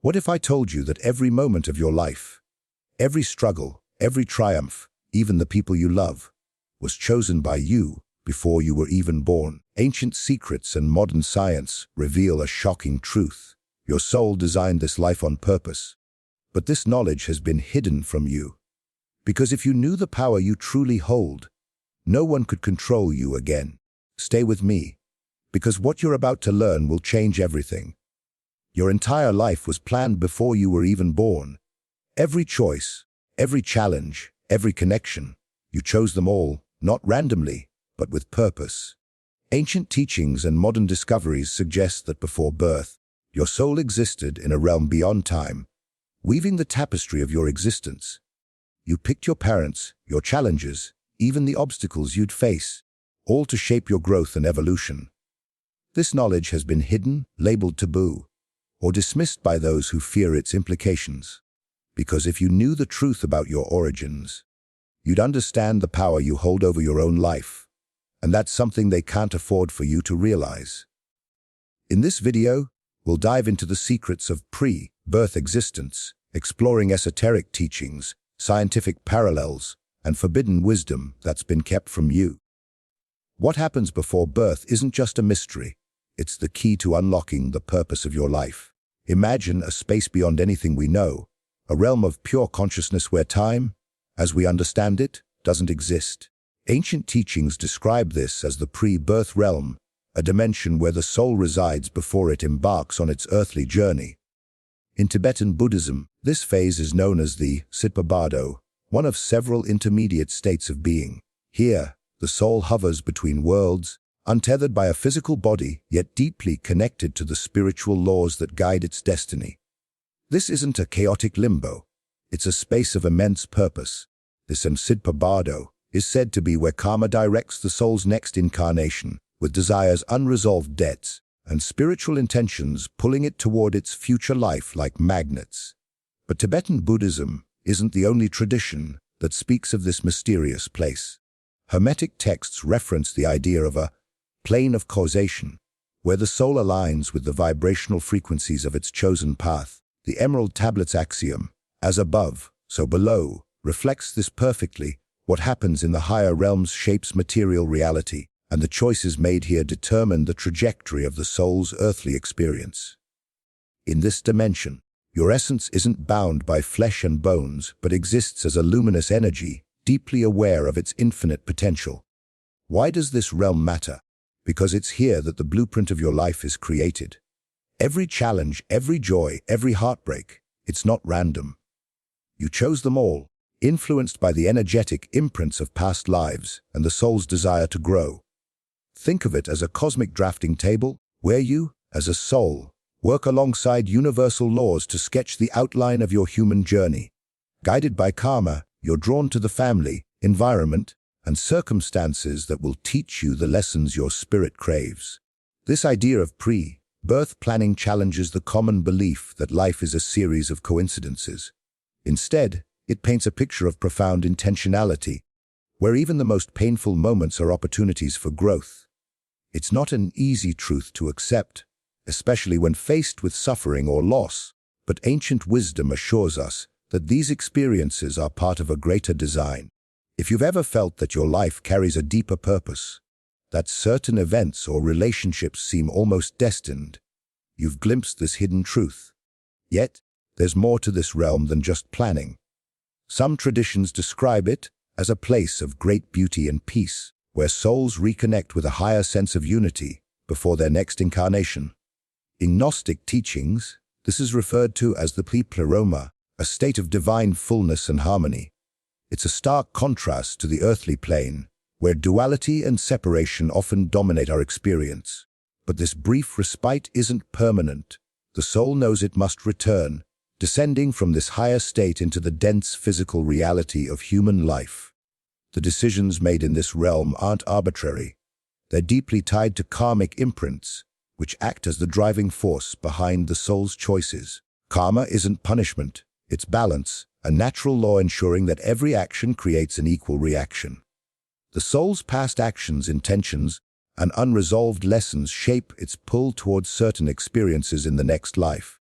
What if I told you that every moment of your life, every struggle, every triumph, even the people you love, was chosen by you before you were even born? Ancient secrets and modern science reveal a shocking truth. Your soul designed this life on purpose, but this knowledge has been hidden from you. Because if you knew the power you truly hold, no one could control you again. Stay with me, because what you're about to learn will change everything. Your entire life was planned before you were even born. Every choice, every challenge, every connection, you chose them all, not randomly, but with purpose. Ancient teachings and modern discoveries suggest that before birth, your soul existed in a realm beyond time, weaving the tapestry of your existence. You picked your parents, your challenges, even the obstacles you'd face, all to shape your growth and evolution. This knowledge has been hidden, labeled taboo, or dismissed by those who fear its implications. Because if you knew the truth about your origins, you'd understand the power you hold over your own life, and that's something they can't afford for you to realize. In this video, we'll dive into the secrets of pre-birth existence, exploring esoteric teachings, scientific parallels, and forbidden wisdom that's been kept from you. What happens before birth isn't just a mystery, it's the key to unlocking the purpose of your life. Imagine a space beyond anything we know, a realm of pure consciousness where time, as we understand it, doesn't exist. Ancient teachings describe this as the pre-birth realm, a dimension where the soul resides before it embarks on its earthly journey. In Tibetan Buddhism, this phase is known as the Sitpabado, one of several intermediate states of being. Here, the soul hovers between worlds, untethered by a physical body, yet deeply connected to the spiritual laws that guide its destiny. This isn't a chaotic limbo. It's a space of immense purpose. This Sitpabado is said to be where karma directs the soul's next incarnation, with desires, unresolved debts, and spiritual intentions pulling it toward its future life like magnets. But Tibetan Buddhism isn't the only tradition that speaks of this mysterious place. Hermetic texts reference the idea of a plane of causation, where the soul aligns with the vibrational frequencies of its chosen path. The Emerald Tablet's axiom, as above, so below, reflects this perfectly. What happens in the higher realms shapes material reality, and the choices made here determine the trajectory of the soul's earthly experience. In this dimension, your essence isn't bound by flesh and bones, but exists as a luminous energy, deeply aware of its infinite potential. Why does this realm matter? Because it's here that the blueprint of your life is created. Every challenge, every joy, every heartbreak, it's not random. You chose them all, influenced by the energetic imprints of past lives and the soul's desire to grow. Think of it as a cosmic drafting table, where you, as a soul, work alongside universal laws to sketch the outline of your human journey. Guided by karma, you're drawn to the family, environment, and circumstances that will teach you the lessons your spirit craves. This idea of pre-birth planning challenges the common belief that life is a series of coincidences. Instead, it paints a picture of profound intentionality, where even the most painful moments are opportunities for growth. It's not an easy truth to accept, especially when faced with suffering or loss, but ancient wisdom assures us that these experiences are part of a greater design. If you've ever felt that your life carries a deeper purpose, that certain events or relationships seem almost destined, you've glimpsed this hidden truth. Yet, there's more to this realm than just planning. Some traditions describe it as a place of great beauty and peace, where souls reconnect with a higher sense of unity before their next incarnation. In Gnostic teachings, this is referred to as the pleroma, a state of divine fullness and harmony. It's a stark contrast to the earthly plane, where duality and separation often dominate our experience. But this brief respite isn't permanent. The soul knows it must return, descending from this higher state into the dense physical reality of human life. The decisions made in this realm aren't arbitrary. They're deeply tied to karmic imprints, which act as the driving force behind the soul's choices. Karma isn't punishment, it's balance, a natural law ensuring that every action creates an equal reaction. The soul's past actions, intentions, and unresolved lessons shape its pull towards certain experiences in the next life.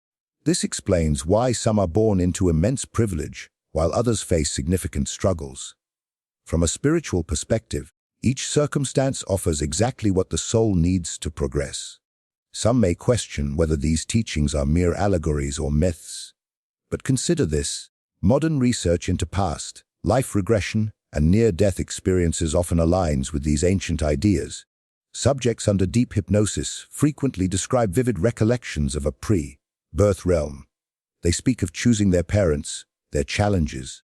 This explains why some are born into immense privilege, while others face significant struggles. From a spiritual perspective, each circumstance offers exactly what the soul needs to progress. Some may question whether these teachings are mere allegories or myths. But consider this: modern research into past, life regression, and near-death experiences often aligns with these ancient ideas. Subjects under deep hypnosis frequently describe vivid recollections of a pre-birth realm. They speak of choosing their parents, their challenges,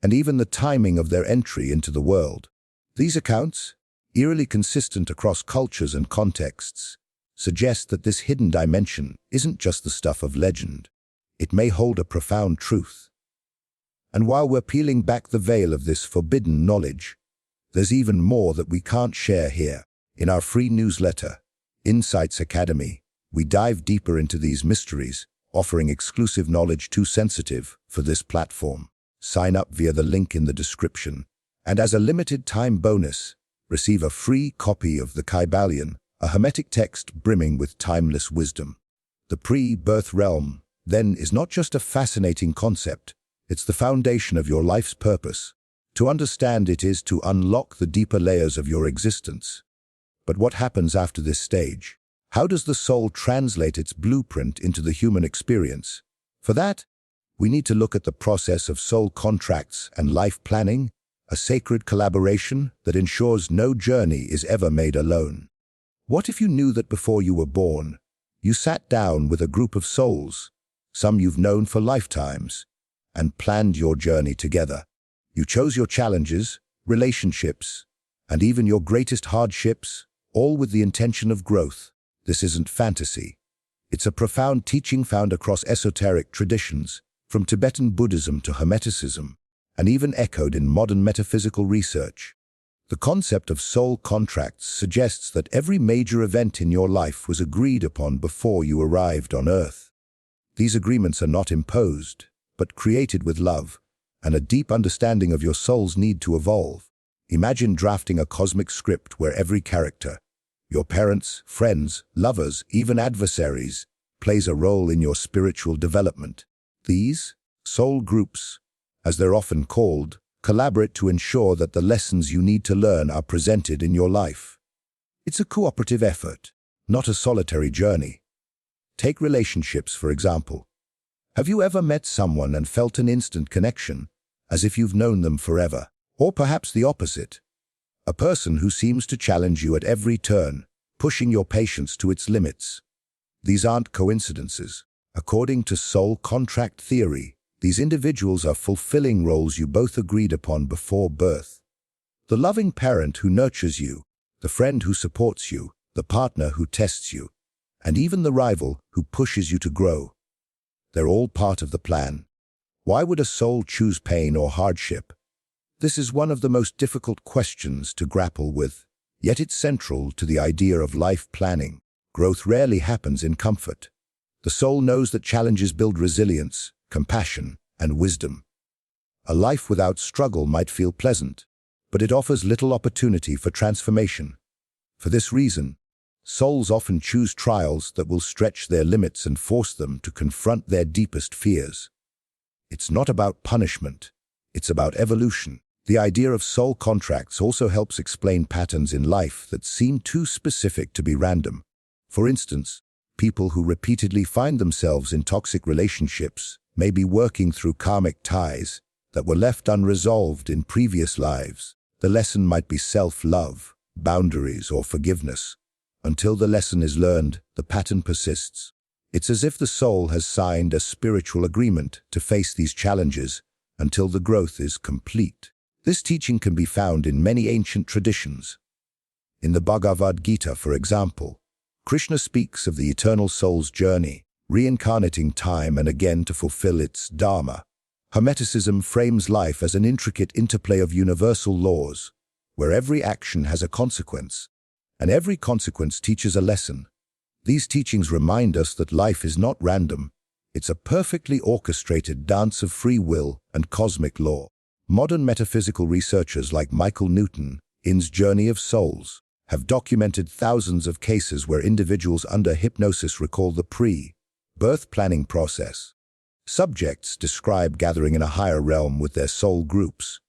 and even the timing of their entry into the world. These accounts, eerily consistent across cultures and contexts, suggest that this hidden dimension isn't just the stuff of legend. It may hold a profound truth. And while we're peeling back the veil of this forbidden knowledge, there's even more that we can't share here. In our free newsletter, Insights Academy, we dive deeper into these mysteries, offering exclusive knowledge too sensitive for this platform. Sign up via the link in the description, and as a limited-time bonus, receive a free copy of the Kybalion, a Hermetic text brimming with timeless wisdom. The pre-birth realm, then, is not just a fascinating concept, it's the foundation of your life's purpose. To understand it is to unlock the deeper layers of your existence. But what happens after this stage? How does the soul translate its blueprint into the human experience? For that, we need to look at the process of soul contracts and life planning, a sacred collaboration that ensures no journey is ever made alone. What if you knew that before you were born, you sat down with a group of souls, some you've known for lifetimes, and planned your journey together? You chose your challenges, relationships, and even your greatest hardships, all with the intention of growth. This isn't fantasy. It's a profound teaching found across esoteric traditions, from Tibetan Buddhism to Hermeticism, and even echoed in modern metaphysical research. The concept of soul contracts suggests that every major event in your life was agreed upon before you arrived on Earth. These agreements are not imposed, but created with love and a deep understanding of your soul's need to evolve. Imagine drafting a cosmic script where every character, your parents, friends, lovers, even adversaries, plays a role in your spiritual development. These soul groups, as they're often called, collaborate to ensure that the lessons you need to learn are presented in your life. It's a cooperative effort, not a solitary journey. Take relationships, for example. Have you ever met someone and felt an instant connection, as if you've known them forever? Or perhaps the opposite, a person who seems to challenge you at every turn, pushing your patience to its limits. These aren't coincidences. According to soul contract theory, these individuals are fulfilling roles you both agreed upon before birth. The loving parent who nurtures you, the friend who supports you, the partner who tests you, and even the rival who pushes you to grow. They're all part of the plan. Why would a soul choose pain or hardship? This is one of the most difficult questions to grapple with, yet it's central to the idea of life planning. Growth rarely happens in comfort. The soul knows that challenges build resilience, compassion, and wisdom. A life without struggle might feel pleasant, but it offers little opportunity for transformation. For this reason, souls often choose trials that will stretch their limits and force them to confront their deepest fears. It's not about punishment, it's about evolution. The idea of soul contracts also helps explain patterns in life that seem too specific to be random. For instance, people who repeatedly find themselves in toxic relationships may be working through karmic ties that were left unresolved in previous lives. The lesson might be self-love, boundaries, or forgiveness. Until the lesson is learned, the pattern persists. It's as if the soul has signed a spiritual agreement to face these challenges until the growth is complete. This teaching can be found in many ancient traditions. In the Bhagavad Gita, for example, Krishna speaks of the eternal soul's journey, reincarnating time and again to fulfill its dharma. Hermeticism frames life as an intricate interplay of universal laws, where every action has a consequence, and every consequence teaches a lesson. These teachings remind us that life is not random. It's a perfectly orchestrated dance of free will and cosmic law. Modern metaphysical researchers like Michael Newton, in's Journey of Souls, have documented thousands of cases where individuals under hypnosis recall the pre-birth Birth planning process. Subjects describe gathering in a higher realm with their soul groups,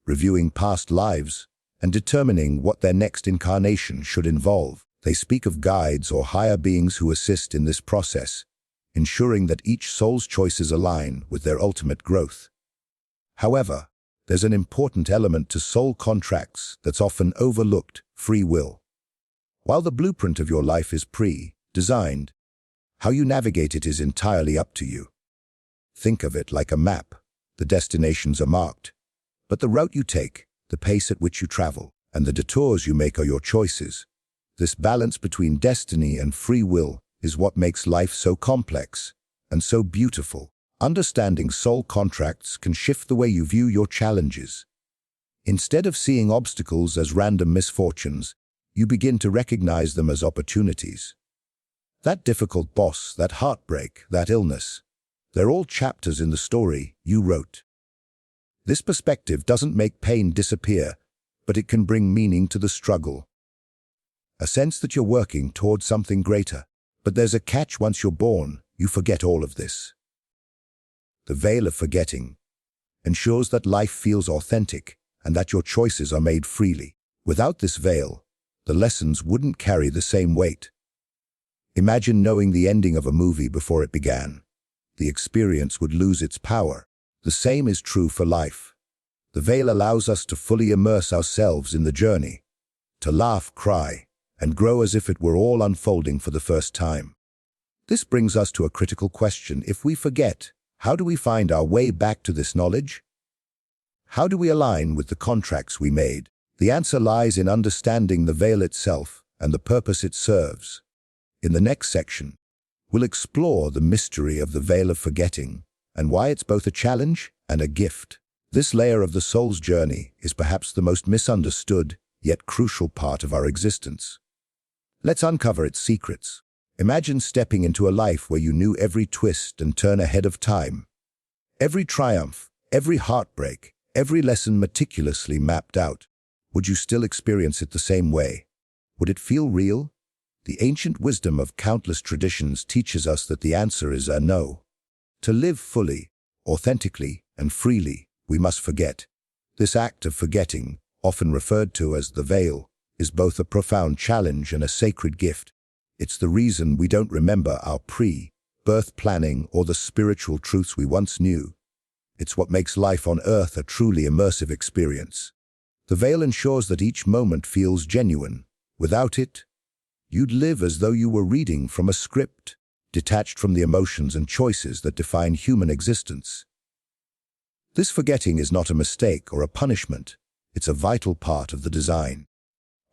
reviewing past lives, and determining what their next incarnation should involve. They speak of guides or higher beings who assist in this process, ensuring that each soul's choices align with their ultimate growth. However, there's an important element to soul contracts that's often overlooked: free will. While the blueprint of your life is pre-designed, how you navigate it is entirely up to you. Think of it like a map. The destinations are marked, but the route you take, the pace at which you travel, and the detours you make are your choices. This balance between destiny and free will is what makes life so complex and so beautiful. Understanding soul contracts can shift the way you view your challenges. Instead of seeing obstacles as random misfortunes, you begin to recognize them as opportunities. That difficult boss, that heartbreak, that illness, they're all chapters in the story you wrote. This perspective doesn't make pain disappear, but it can bring meaning to the struggle. A sense that you're working towards something greater. But there's a catch: once you're born, you forget all of this. The veil of forgetting ensures that life feels authentic and that your choices are made freely. Without this veil, the lessons wouldn't carry the same weight. Imagine knowing the ending of a movie before it began. The experience would lose its power. The same is true for life. The veil allows us to fully immerse ourselves in the journey, to laugh, cry, and grow as if it were all unfolding for the first time. This brings us to a critical question: if we forget, how do we find our way back to this knowledge? How do we align with the contracts we made? The answer lies in understanding the veil itself and the purpose it serves. In the next section, we'll explore the mystery of the veil of forgetting and why it's both a challenge and a gift. This layer of the soul's journey is perhaps the most misunderstood yet crucial part of our existence. Let's uncover its secrets. Imagine stepping into a life where you knew every twist and turn ahead of time. Every triumph, every heartbreak, every lesson meticulously mapped out. Would you still experience it the same way? Would it feel real? The ancient wisdom of countless traditions teaches us that the answer is a no. To live fully, authentically, and freely, we must forget. This act of forgetting, often referred to as the veil, is both a profound challenge and a sacred gift. It's the reason we don't remember our pre-birth planning or the spiritual truths we once knew. It's what makes life on Earth a truly immersive experience. The veil ensures that each moment feels genuine. Without it, you'd live as though you were reading from a script, detached from the emotions and choices that define human existence. This forgetting is not a mistake or a punishment. It's a vital part of the design.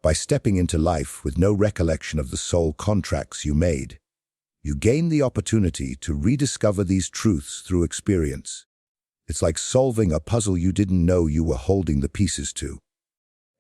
By stepping into life with no recollection of the soul contracts you made, you gain the opportunity to rediscover these truths through experience. It's like solving a puzzle you didn't know you were holding the pieces to.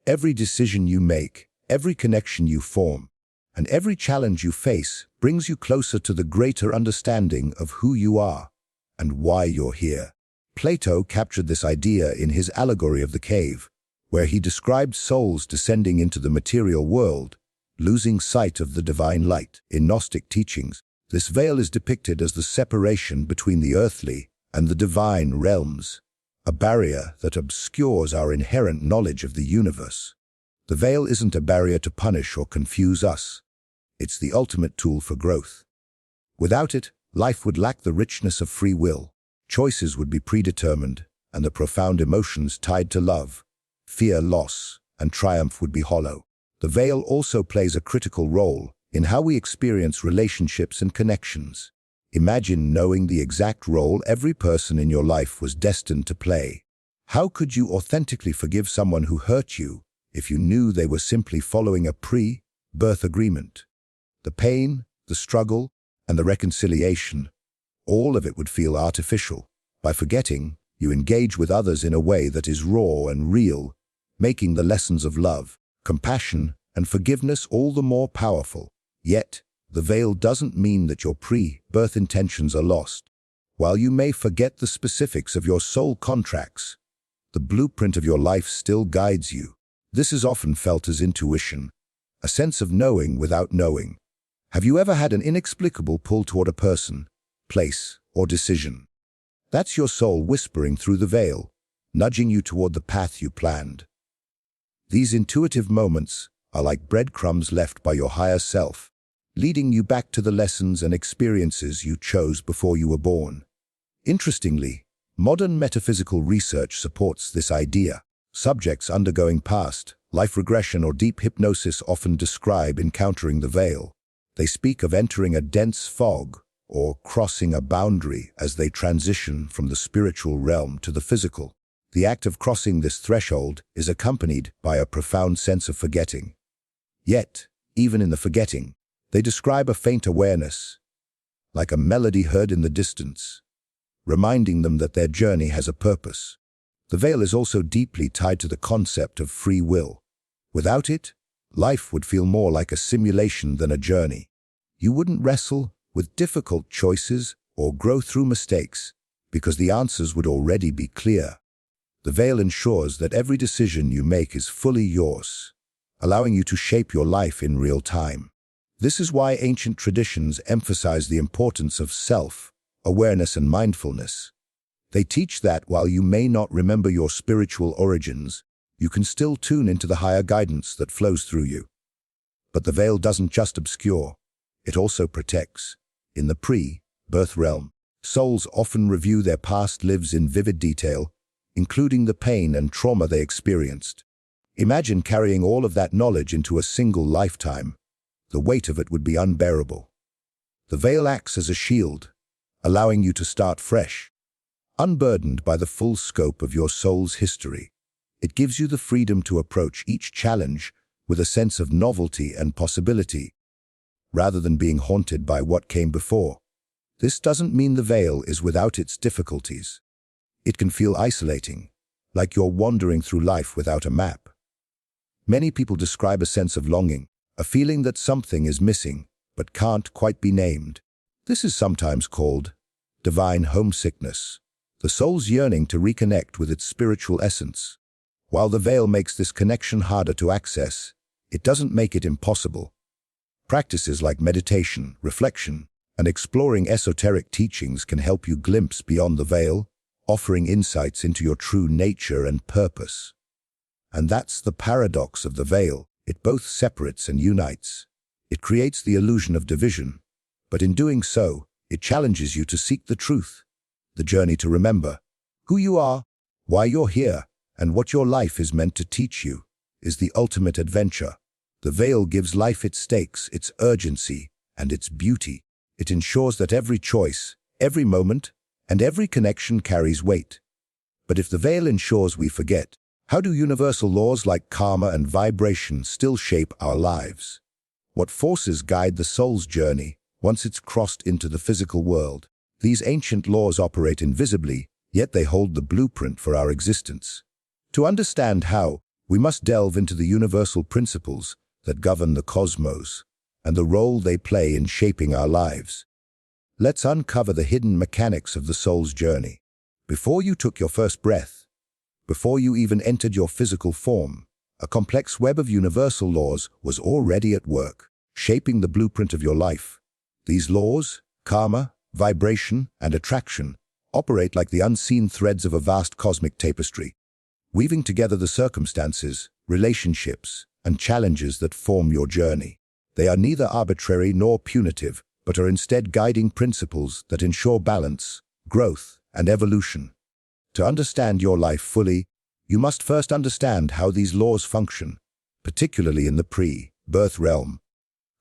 Every decision you make, every connection you form, and every challenge you face brings you closer to the greater understanding of who you are and why you're here. Plato captured this idea in his allegory of the cave, where he described souls descending into the material world, losing sight of the divine light. In Gnostic teachings, this veil is depicted as the separation between the earthly and the divine realms, a barrier that obscures our inherent knowledge of the universe. The veil isn't a barrier to punish or confuse us. It's the ultimate tool for growth. Without it, life would lack the richness of free will. Choices would be predetermined, and the profound emotions tied to love, fear, loss, and triumph would be hollow. The veil also plays a critical role in how we experience relationships and connections. Imagine knowing the exact role every person in your life was destined to play. How could you authentically forgive someone who hurt you if you knew they were simply following a pre-birth agreement? The pain, the struggle, and the reconciliation, all of it would feel artificial. By forgetting, you engage with others in a way that is raw and real, making the lessons of love, compassion, and forgiveness all the more powerful. Yet, the veil doesn't mean that your pre-birth intentions are lost. While you may forget the specifics of your soul contracts, the blueprint of your life still guides you. This is often felt as intuition, a sense of knowing without knowing. Have you ever had an inexplicable pull toward a person, place, or decision. That's your soul whispering through the veil, nudging you toward the path you planned. These intuitive moments are like breadcrumbs left by your higher self, leading you back to the lessons and experiences you chose before you were born. Interestingly, modern metaphysical research supports this idea. Subjects undergoing past, life regression or deep hypnosis often describe encountering the veil. They speak of entering a dense fog or crossing a boundary as they transition from the spiritual realm to the physical. The act of crossing this threshold is accompanied by a profound sense of forgetting. Yet, even in the forgetting, they describe a faint awareness, like a melody heard in the distance, reminding them that their journey has a purpose. The veil is also deeply tied to the concept of free will. Without it, life would feel more like a simulation than a journey. You wouldn't wrestle with difficult choices or grow through mistakes because the answers would already be clear. The veil ensures that every decision you make is fully yours, allowing you to shape your life in real time. This is why ancient traditions emphasize the importance of self-awareness and mindfulness. They teach that while you may not remember your spiritual origins, you can still tune into the higher guidance that flows through you. But the veil doesn't just obscure, it also protects. In the pre-birth realm, souls often review their past lives in vivid detail, including the pain and trauma they experienced. Imagine carrying all of that knowledge into a single lifetime. The weight of it would be unbearable. The veil acts as a shield, allowing you to start fresh, unburdened by the full scope of your soul's history. It gives you the freedom to approach each challenge with a sense of novelty and possibility, rather than being haunted by what came before. This doesn't mean the veil is without its difficulties. It can feel isolating, like you're wandering through life without a map. Many people describe a sense of longing, a feeling that something is missing, but can't quite be named. This is sometimes called divine homesickness, the soul's yearning to reconnect with its spiritual essence. While the veil makes this connection harder to access, it doesn't make it impossible. Practices like meditation, reflection, and exploring esoteric teachings can help you glimpse beyond the veil, offering insights into your true nature and purpose. And that's the paradox of the veil. It both separates and unites. It creates the illusion of division, but in doing so, it challenges you to seek the truth, the journey to remember who you are, why you're here, and what your life is meant to teach you is the ultimate adventure. The veil gives life its stakes, its urgency, and its beauty. It ensures that every choice, every moment, and every connection carries weight. But if the veil ensures we forget, how do universal laws like karma and vibration still shape our lives? What forces guide the soul's journey once it's crossed into the physical world? These ancient laws operate invisibly, yet they hold the blueprint for our existence. To understand how, we must delve into the universal principles that govern the cosmos and the role they play in shaping our lives. Let's uncover the hidden mechanics of the soul's journey. Before you took your first breath, before you even entered your physical form, a complex web of universal laws was already at work, shaping the blueprint of your life. These laws, karma, vibration, and attraction, operate like the unseen threads of a vast cosmic tapestry, weaving together the circumstances, relationships, and challenges that form your journey. They are neither arbitrary nor punitive, but are instead guiding principles that ensure balance, growth, and evolution. To understand your life fully, you must first understand how these laws function, particularly in the pre-birth realm.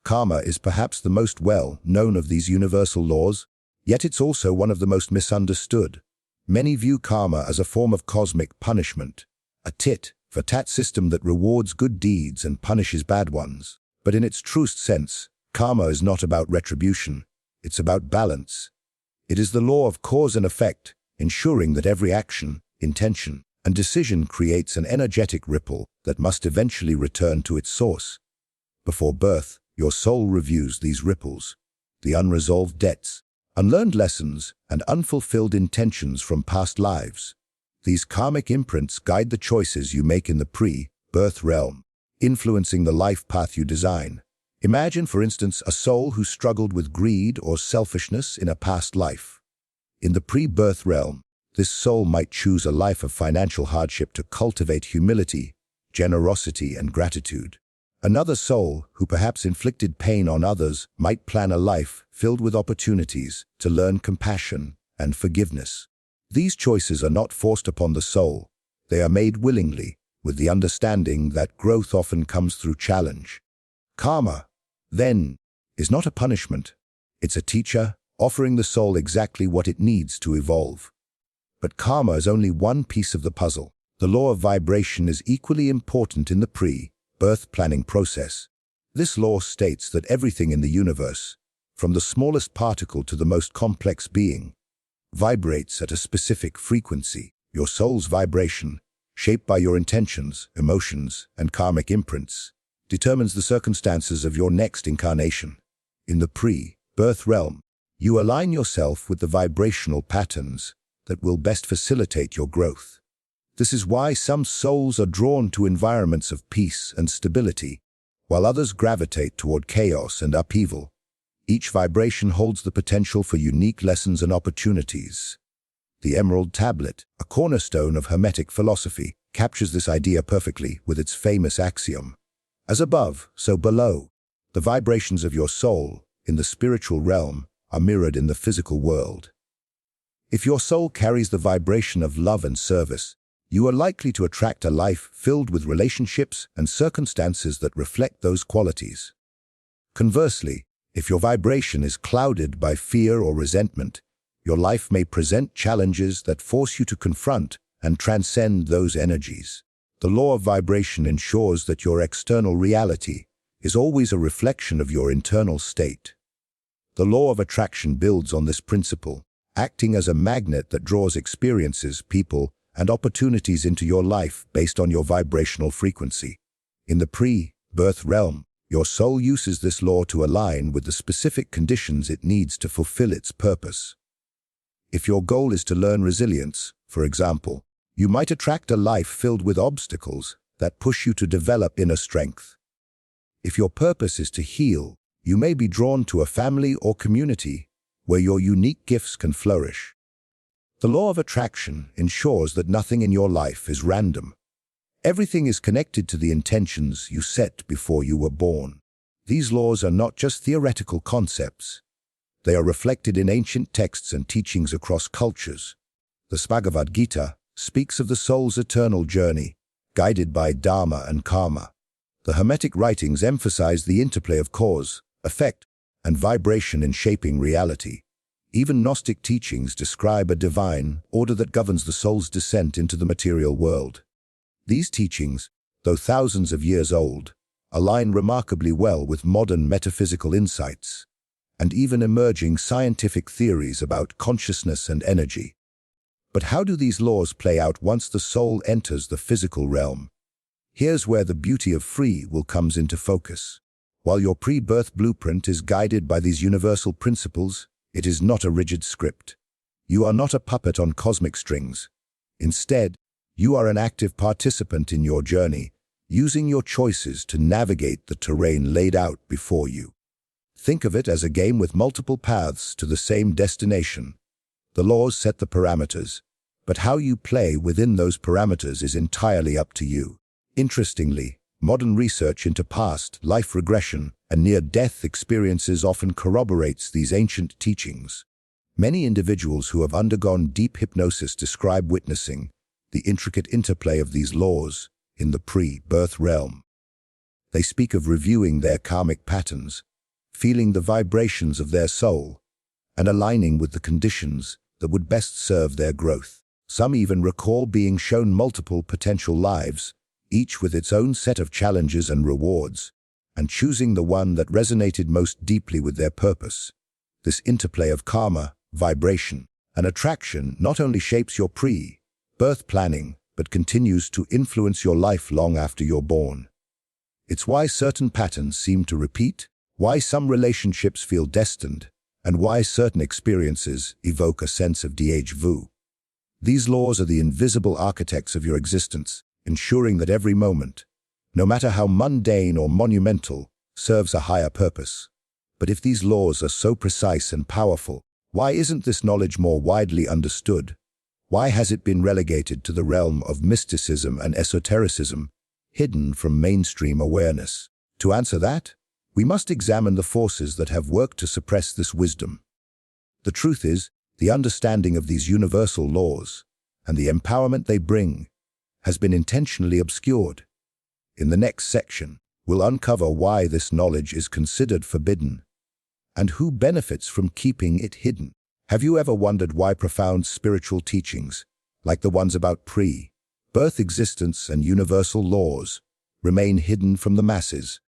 Karma is perhaps the most well-known of these universal laws, yet it's also one of the most misunderstood. Many view karma as a form of cosmic punishment, a tit-for-tat system that rewards good deeds and punishes bad ones. But in its truest sense, karma is not about retribution, it's about balance. It is the law of cause and effect, ensuring that every action, intention, and decision creates an energetic ripple that must eventually return to its source. Before birth, your soul reviews these ripples, the unresolved debts, unlearned lessons, and unfulfilled intentions from past lives. These karmic imprints guide the choices you make in the pre-birth realm, influencing the life path you design. Imagine, for instance, a soul who struggled with greed or selfishness in a past life. In the pre-birth realm, this soul might choose a life of financial hardship to cultivate humility, generosity, and gratitude. Another soul, who perhaps inflicted pain on others, might plan a life filled with opportunities to learn compassion and forgiveness. These choices are not forced upon the soul. They are made willingly, with the understanding that growth often comes through challenge. Karma, then, is not a punishment. It's a teacher, offering the soul exactly what it needs to evolve. But karma is only one piece of the puzzle. The law of vibration is equally important in the pre-birth planning process. This law states that everything in the universe, from the smallest particle to the most complex being, vibrates at a specific frequency. Your soul's vibration, shaped by your intentions, emotions, and karmic imprints, determines the circumstances of your next incarnation. In the pre-birth realm, you align yourself with the vibrational patterns that will best facilitate your growth. This is why some souls are drawn to environments of peace and stability, while others gravitate toward chaos and upheaval. Each vibration holds the potential for unique lessons and opportunities. The Emerald Tablet, a cornerstone of Hermetic philosophy, captures this idea perfectly with its famous axiom: as above, so below. The vibrations of your soul, in the spiritual realm, are mirrored in the physical world. If your soul carries the vibration of love and service, you are likely to attract a life filled with relationships and circumstances that reflect those qualities. Conversely, if your vibration is clouded by fear or resentment, your life may present challenges that force you to confront and transcend those energies. The law of vibration ensures that your external reality is always a reflection of your internal state. The law of attraction builds on this principle, acting as a magnet that draws experiences, people, and opportunities into your life based on your vibrational frequency. In the pre-birth realm, your soul uses this law to align with the specific conditions it needs to fulfill its purpose. If your goal is to learn resilience, for example, you might attract a life filled with obstacles that push you to develop inner strength. If your purpose is to heal, you may be drawn to a family or community where your unique gifts can flourish. The law of attraction ensures that nothing in your life is random. Everything is connected to the intentions you set before you were born. These laws are not just theoretical concepts. They are reflected in ancient texts and teachings across cultures. The Bhagavad Gita speaks of the soul's eternal journey, guided by dharma and karma. The Hermetic writings emphasize the interplay of cause, effect, and vibration in shaping reality. Even Gnostic teachings describe a divine order that governs the soul's descent into the material world. These teachings, though thousands of years old, align remarkably well with modern metaphysical insights and even emerging scientific theories about consciousness and energy. But how do these laws play out once the soul enters the physical realm? Here's where the beauty of free will comes into focus. While your pre-birth blueprint is guided by these universal principles, it is not a rigid script. You are not a puppet on cosmic strings. Instead, you are an active participant in your journey, using your choices to navigate the terrain laid out before you. Think of it as a game with multiple paths to the same destination. The laws set the parameters, but how you play within those parameters is entirely up to you. Interestingly, modern research into past life regression and near-death experiences often corroborates these ancient teachings. Many individuals who have undergone deep hypnosis describe witnessing the intricate interplay of these laws in the pre-birth realm. They speak of reviewing their karmic patterns, feeling the vibrations of their soul, and aligning with the conditions that would best serve their growth. Some even recall being shown multiple potential lives, each with its own set of challenges and rewards, and choosing the one that resonated most deeply with their purpose. This interplay of karma, vibration, and attraction not only shapes your pre-birth planning, but continues to influence your life long after you're born. It's why certain patterns seem to repeat, why some relationships feel destined, and why certain experiences evoke a sense of déjà vu. These laws are the invisible architects of your existence, ensuring that every moment, no matter how mundane or monumental, serves a higher purpose. But if these laws are so precise and powerful, why isn't this knowledge more widely understood? Why has it been relegated to the realm of mysticism and esotericism, hidden from mainstream awareness? To answer that, we must examine the forces that have worked to suppress this wisdom. The truth is, the understanding of these universal laws and the empowerment they bring has been intentionally obscured. In the next section, we'll uncover why this knowledge is considered forbidden and who benefits from keeping it hidden. Have you ever wondered why profound spiritual teachings, like the ones about pre-birth existence and universal laws, remain hidden from the masses?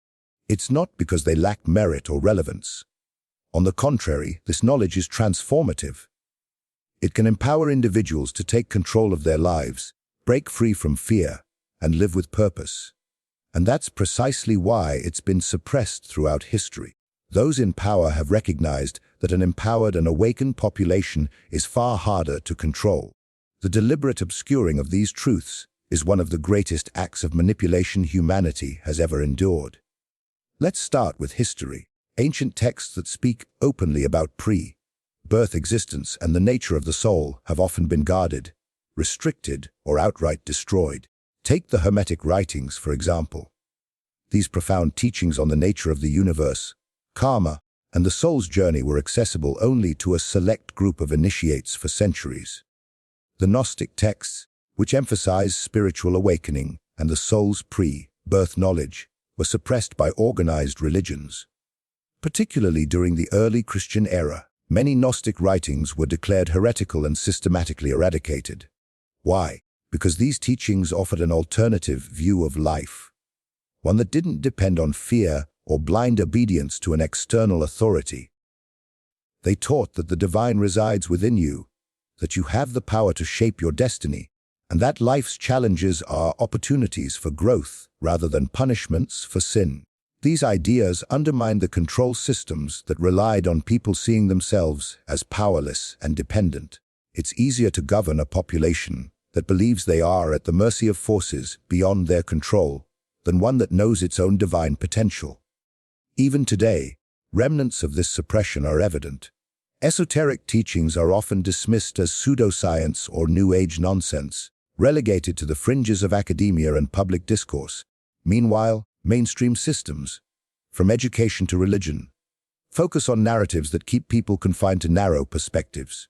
It's not because they lack merit or relevance. On the contrary, this knowledge is transformative. It can empower individuals to take control of their lives, break free from fear, and live with purpose. And that's precisely why it's been suppressed throughout history. Those in power have recognized that an empowered and awakened population is far harder to control. The deliberate obscuring of these truths is one of the greatest acts of manipulation humanity has ever endured. Let's start with history. Ancient texts that speak openly about pre-birth existence and the nature of the soul have often been guarded, restricted, or outright destroyed. Take the Hermetic writings, for example. These profound teachings on the nature of the universe, karma, and the soul's journey were accessible only to a select group of initiates for centuries. The Gnostic texts, which emphasize spiritual awakening and the soul's pre-birth knowledge, were suppressed by organized religions. Particularly during the early Christian era, many Gnostic writings were declared heretical and systematically eradicated. Why? Because these teachings offered an alternative view of life, one that didn't depend on fear or blind obedience to an external authority. They taught that the divine resides within you, that you have the power to shape your destiny, and that life's challenges are opportunities for growth rather than punishments for sin. These ideas undermined the control systems that relied on people seeing themselves as powerless and dependent. It's easier to govern a population that believes they are at the mercy of forces beyond their control than one that knows its own divine potential. Even today, remnants of this suppression are evident. Esoteric teachings are often dismissed as pseudoscience or New Age nonsense, relegated to the fringes of academia and public discourse. Meanwhile, mainstream systems, from education to religion, focus on narratives that keep people confined to narrow perspectives.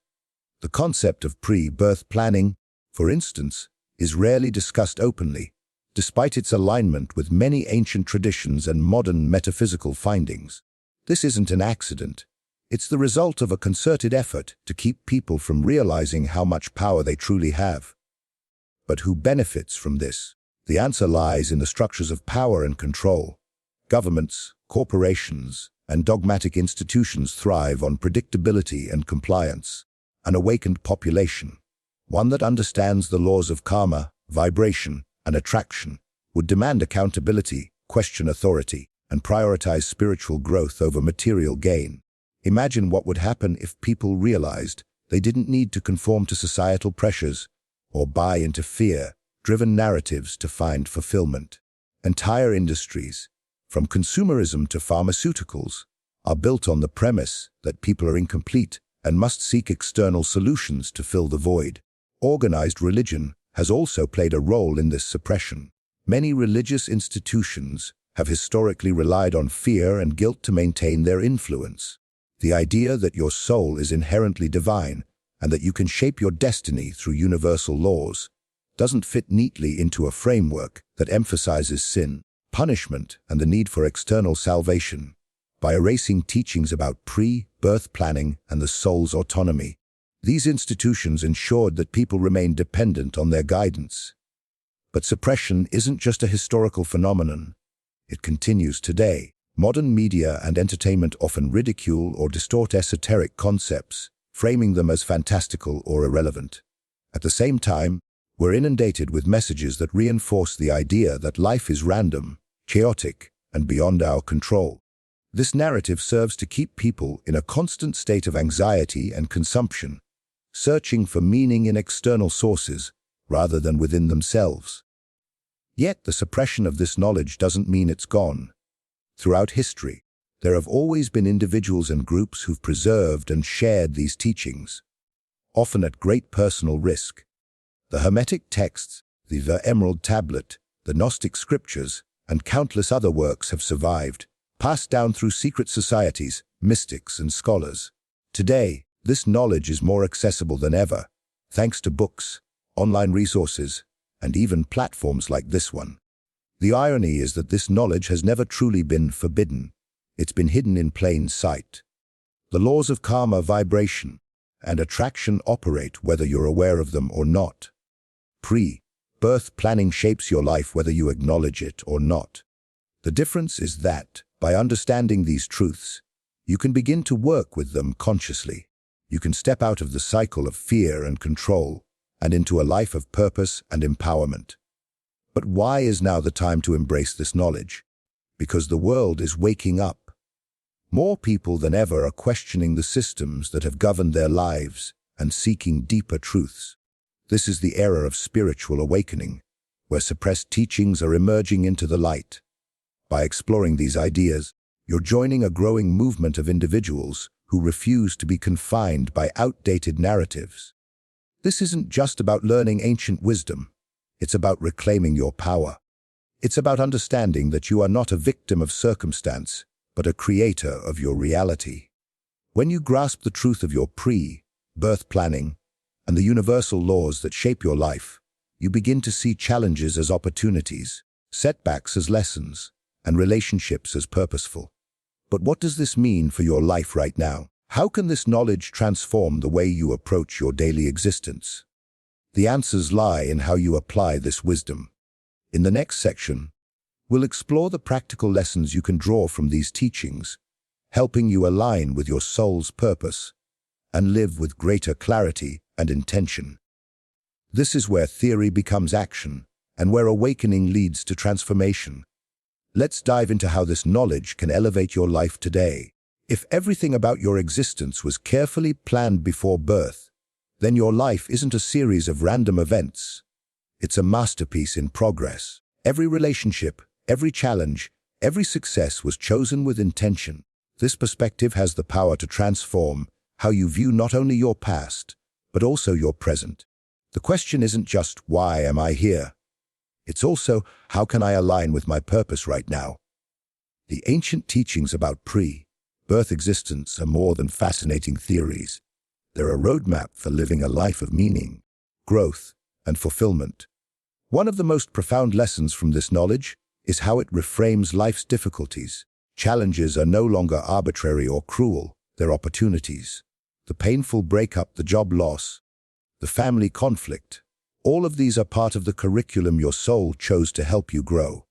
The concept of pre-birth planning, for instance, is rarely discussed openly, despite its alignment with many ancient traditions and modern metaphysical findings. This isn't an accident. It's the result of a concerted effort to keep people from realizing how much power they truly have. But who benefits from this? The answer lies in the structures of power and control. Governments, corporations, and dogmatic institutions thrive on predictability and compliance. An awakened population, one that understands the laws of karma, vibration, and attraction, would demand accountability, question authority, and prioritize spiritual growth over material gain. Imagine what would happen if people realized they didn't need to conform to societal pressures or buy into fear-driven narratives to find fulfillment. Entire industries, from consumerism to pharmaceuticals, are built on the premise that people are incomplete and must seek external solutions to fill the void. Organized religion has also played a role in this suppression. Many religious institutions have historically relied on fear and guilt to maintain their influence. The idea that your soul is inherently divine and that you can shape your destiny through universal laws doesn't fit neatly into a framework that emphasizes sin, punishment, and the need for external salvation. By erasing teachings about pre-birth planning and the soul's autonomy, these institutions ensured that people remained dependent on their guidance. But suppression isn't just a historical phenomenon. It continues today. Modern media and entertainment often ridicule or distort esoteric concepts, framing them as fantastical or irrelevant. At the same time, we're inundated with messages that reinforce the idea that life is random, chaotic, and beyond our control. This narrative serves to keep people in a constant state of anxiety and consumption, searching for meaning in external sources rather than within themselves. Yet the suppression of this knowledge doesn't mean it's gone. Throughout history, there have always been individuals and groups who've preserved and shared these teachings, often at great personal risk. The Hermetic texts, the Emerald Tablet, the Gnostic scriptures, and countless other works have survived, passed down through secret societies, mystics, and scholars. Today, this knowledge is more accessible than ever, thanks to books, online resources, and even platforms like this one. The irony is that this knowledge has never truly been forbidden. It's been hidden in plain sight. The laws of karma, vibration, and attraction operate whether you're aware of them or not. Pre-birth planning shapes your life whether you acknowledge it or not. The difference is that, by understanding these truths, you can begin to work with them consciously. You can step out of the cycle of fear and control and into a life of purpose and empowerment. But why is now the time to embrace this knowledge? Because the world is waking up. More people than ever are questioning the systems that have governed their lives and seeking deeper truths. This is the era of spiritual awakening, where suppressed teachings are emerging into the light. By exploring these ideas, you're joining a growing movement of individuals who refuse to be confined by outdated narratives. This isn't just about learning ancient wisdom. It's about reclaiming your power. It's about understanding that you are not a victim of circumstance, but a creator of your reality. When you grasp the truth of your pre-birth planning and the universal laws that shape your life, you begin to see challenges as opportunities, setbacks as lessons, and relationships as purposeful. But what does this mean for your life right now? How can this knowledge transform the way you approach your daily existence? The answers lie in how you apply this wisdom. In the next section, we'll explore the practical lessons you can draw from these teachings, helping you align with your soul's purpose and live with greater clarity and intention. This is where theory becomes action and where awakening leads to transformation. Let's dive into how this knowledge can elevate your life today. If everything about your existence was carefully planned before birth, then your life isn't a series of random events. It's a masterpiece in progress. Every relationship, every challenge, every success was chosen with intention. This perspective has the power to transform how you view not only your past, but also your present. The question isn't just, why am I here? It's also, how can I align with my purpose right now? The ancient teachings about pre-birth existence are more than fascinating theories. They're a roadmap for living a life of meaning, growth, and fulfillment. One of the most profound lessons from this knowledge is how it reframes life's difficulties. Challenges are no longer arbitrary or cruel, they're opportunities. The painful breakup, the job loss, the family conflict, all of these are part of the curriculum your soul chose to help you grow.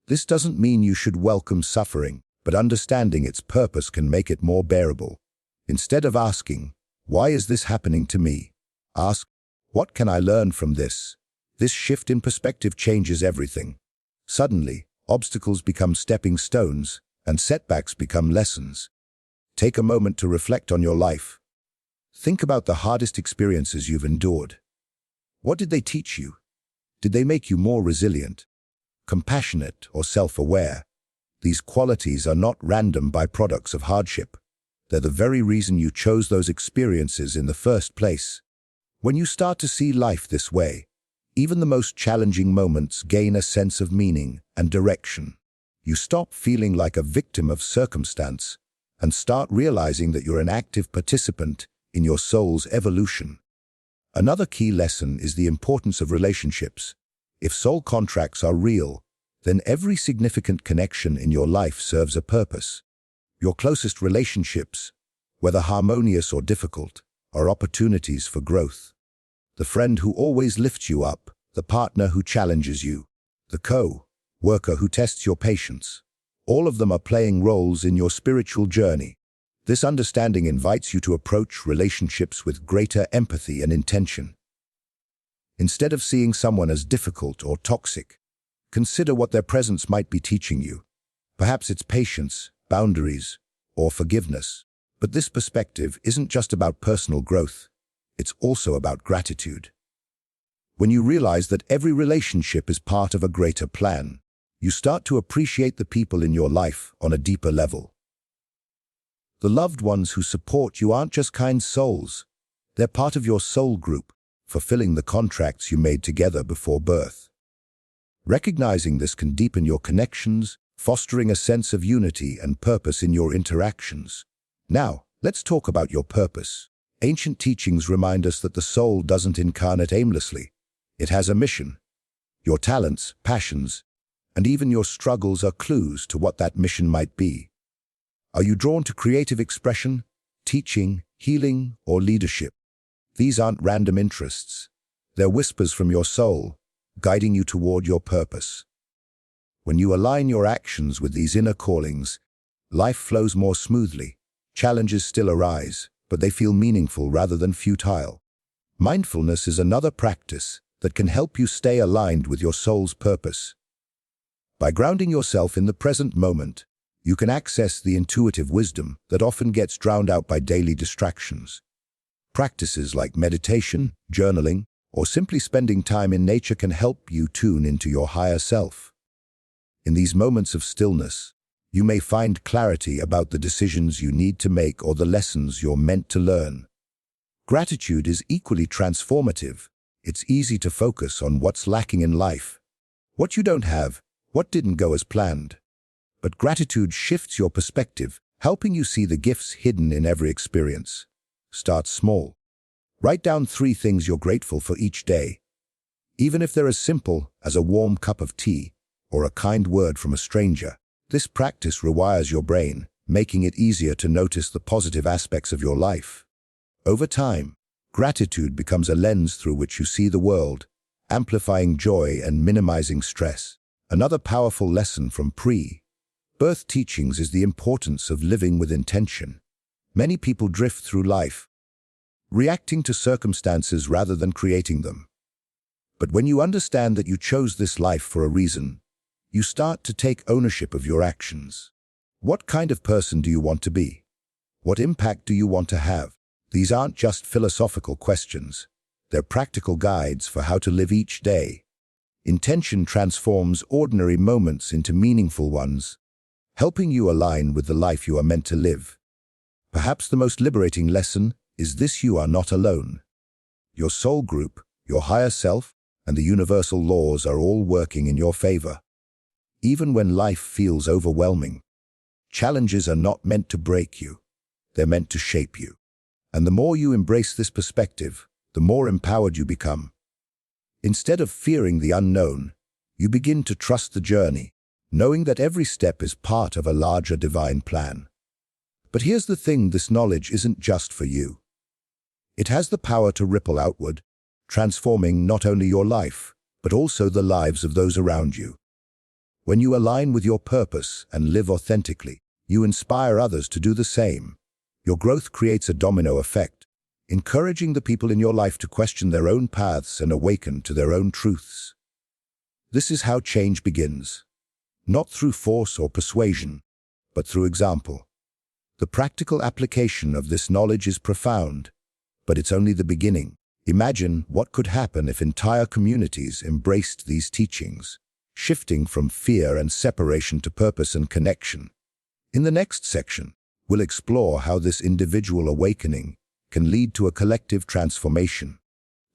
This doesn't mean you should welcome suffering, but understanding its purpose can make it more bearable. Instead of asking, why is this happening to me? Ask, what can I learn from this? This shift in perspective changes everything. Suddenly, obstacles become stepping stones, and setbacks become lessons. Take a moment to reflect on your life. Think about the hardest experiences you've endured. What did they teach you? Did they make you more resilient, compassionate, or self-aware? These qualities are not random byproducts of hardship. They're the very reason you chose those experiences in the first place. When you start to see life this way, even the most challenging moments gain a sense of meaning and direction. You stop feeling like a victim of circumstance and start realizing that you're an active participant in your soul's evolution. Another key lesson is the importance of relationships. If soul contracts are real, then every significant connection in your life serves a purpose. Your closest relationships, whether harmonious or difficult, are opportunities for growth. The friend who always lifts you up, the partner who challenges you, the co-worker who tests your patience, all of them are playing roles in your spiritual journey. This understanding invites you to approach relationships with greater empathy and intention. Instead of seeing someone as difficult or toxic, consider what their presence might be teaching you. Perhaps it's patience, boundaries, or forgiveness. But this perspective isn't just about personal growth. It's also about gratitude. When you realize that every relationship is part of a greater plan, You start to appreciate the people in your life on a deeper level. The loved ones who support you aren't just kind souls. They're part of your soul group, fulfilling the contracts you made together before birth. Recognizing this can deepen your connections, fostering a sense of unity and purpose in your interactions. Now, let's talk about your purpose. Ancient teachings remind us that the soul doesn't incarnate aimlessly. It has a mission. Your talents, passions, and even your struggles are clues to what that mission might be. Are you drawn to creative expression, teaching, healing, or leadership? These aren't random interests. They're whispers from your soul, guiding you toward your purpose. When you align your actions with these inner callings, life flows more smoothly. Challenges still arise, but they feel meaningful rather than futile. Mindfulness is another practice that can help you stay aligned with your soul's purpose. By grounding yourself in the present moment, you can access the intuitive wisdom that often gets drowned out by daily distractions. Practices like meditation, journaling, or simply spending time in nature can help you tune into your higher self. In these moments of stillness, you may find clarity about the decisions you need to make or the lessons you're meant to learn. Gratitude is equally transformative. It's easy to focus on what's lacking in life, what you don't have, what didn't go as planned. But gratitude shifts your perspective, helping you see the gifts hidden in every experience. Start small. Write down 3 things you're grateful for each day. Even if they're as simple as a warm cup of tea or a kind word from a stranger, this practice rewires your brain, making it easier to notice the positive aspects of your life. Over time, gratitude becomes a lens through which you see the world, amplifying joy and minimizing stress. Another powerful lesson from pre-birth teachings is the importance of living with intention. Many people drift through life, reacting to circumstances rather than creating them. But when you understand that you chose this life for a reason, you start to take ownership of your actions. What kind of person do you want to be? What impact do you want to have? These aren't just philosophical questions. They're practical guides for how to live each day. Intention transforms ordinary moments into meaningful ones, helping you align with the life you are meant to live. Perhaps the most liberating lesson is this: you are not alone. Your soul group, your higher self, and the universal laws are all working in your favor. Even when life feels overwhelming, challenges are not meant to break you. They're meant to shape you. And the more you embrace this perspective, the more empowered you become. Instead of fearing the unknown, you begin to trust the journey, knowing that every step is part of a larger divine plan. But here's the thing: this knowledge isn't just for you. It has the power to ripple outward, transforming not only your life, but also the lives of those around you. When you align with your purpose and live authentically, you inspire others to do the same. Your growth creates a domino effect, encouraging the people in your life to question their own paths and awaken to their own truths. This is how change begins, not through force or persuasion, but through example. The practical application of this knowledge is profound, but it's only the beginning. Imagine what could happen if entire communities embraced these teachings, shifting from fear and separation to purpose and connection. In the next section, we'll explore how this individual awakening can lead to a collective transformation.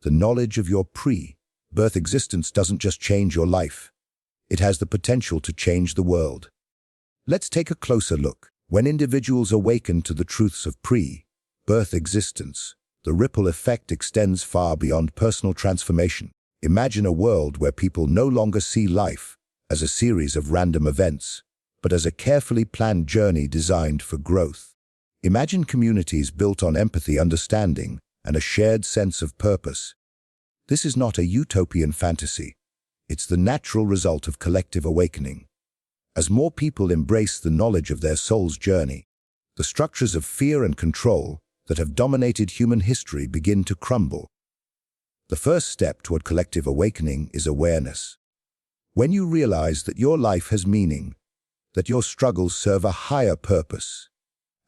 The knowledge of your pre-birth existence doesn't just change your life. It has the potential to change the world. Let's take a closer look. When individuals awaken to the truths of pre-birth existence, the ripple effect extends far beyond personal transformation. Imagine a world where people no longer see life as a series of random events, but as a carefully planned journey designed for growth. Imagine communities built on empathy, understanding, and a shared sense of purpose. This is not a utopian fantasy. It's the natural result of collective awakening. As more people embrace the knowledge of their soul's journey, the structures of fear and control that have dominated human history begin to crumble. The first step toward collective awakening is awareness. When you realize that your life has meaning, that your struggles serve a higher purpose,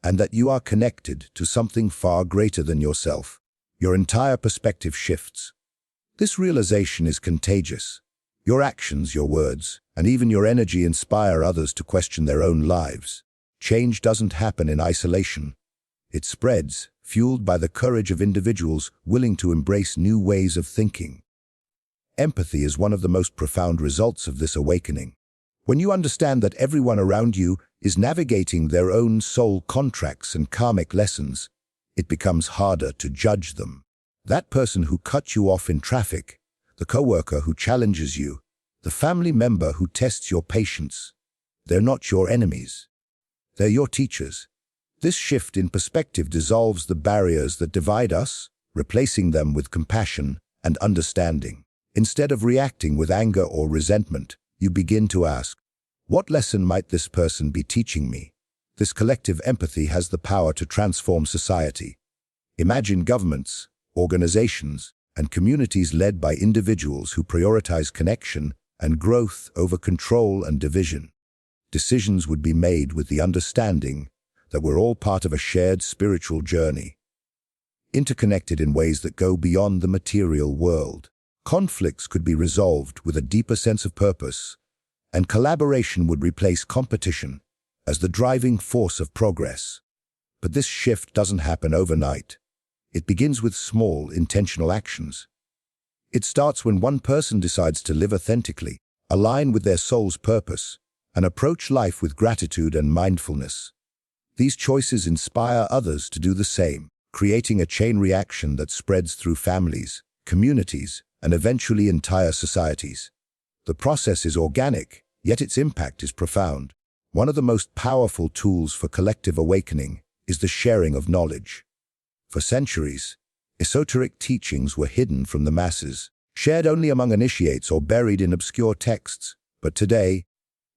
and that you are connected to something far greater than yourself, your entire perspective shifts. This realization is contagious. Your actions, your words, and even your energy inspire others to question their own lives. Change doesn't happen in isolation. It spreads, fueled by the courage of individuals willing to embrace new ways of thinking. Empathy is one of the most profound results of this awakening. When you understand that everyone around you is navigating their own soul contracts and karmic lessons, it becomes harder to judge them. That person who cut you off in traffic, the coworker who challenges you, the family member who tests your patience, they're not your enemies. They're your teachers. This shift in perspective dissolves the barriers that divide us, replacing them with compassion and understanding. Instead of reacting with anger or resentment, you begin to ask, what lesson might this person be teaching me? This collective empathy has the power to transform society. Imagine governments, organizations, and communities led by individuals who prioritize connection and growth over control and division. Decisions would be made with the understanding that we're all part of a shared spiritual journey, interconnected in ways that go beyond the material world. Conflicts could be resolved with a deeper sense of purpose, and collaboration would replace competition as the driving force of progress. But this shift doesn't happen overnight. It begins with small, intentional actions. It starts when one person decides to live authentically, align with their soul's purpose, and approach life with gratitude and mindfulness. These choices inspire others to do the same, creating a chain reaction that spreads through families, communities, and eventually entire societies. The process is organic, yet its impact is profound. One of the most powerful tools for collective awakening is the sharing of knowledge. For centuries, esoteric teachings were hidden from the masses, shared only among initiates or buried in obscure texts. But today,